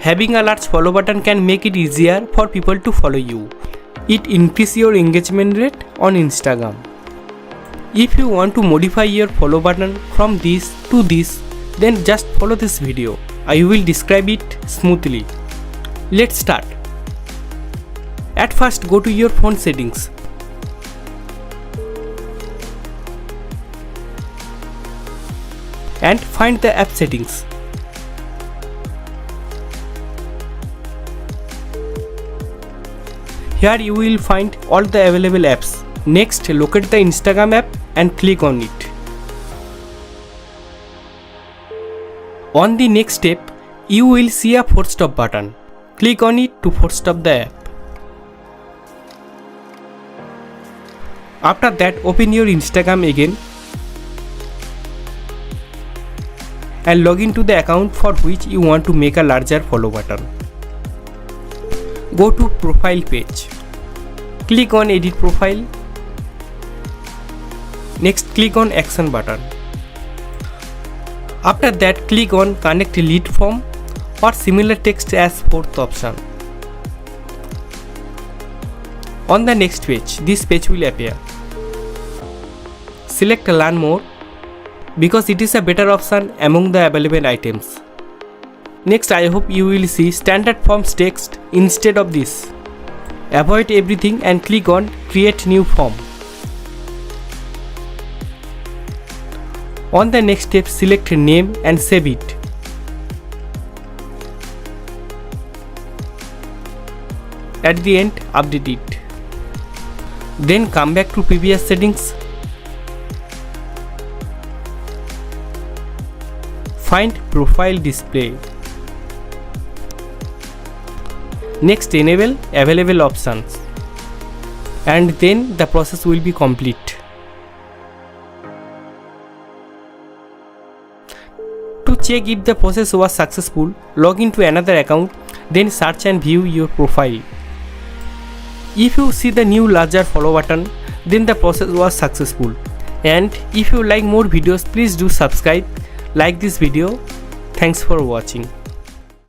Having a large follow button can make it easier for people to follow you. It increases your engagement rate on Instagram. If you want to modify your follow button from this to this, then just follow this video. I will describe it smoothly. Let's start. At first, go to your phone settings. And find the app settings. Here you will find all the available apps. Next, locate the Instagram app and click on it. On the next step, you will see a force stop button. Click on it to force stop the app. After that, open your Instagram again and log into the account for which you want to make a larger follow button. Go to profile page. Click on edit profile. Next, click on action button. After that, click on connect lead form or similar text as fourth option. On the next page, this page will appear. Select learn more because it is a better option among the available items. Next, I hope you will see standard forms text instead of this. Avoid everything and click on create new form. On the next step, select name and save it. At the end, update it. Then come back to previous settings. Find profile display. Next, enable available options. And then the process will be complete. To check if the process was successful, log into another account, then search and view your profile. If you see the new larger follow button, then the process was successful. And if you like more videos, please do subscribe, like this video. Thanks for watching.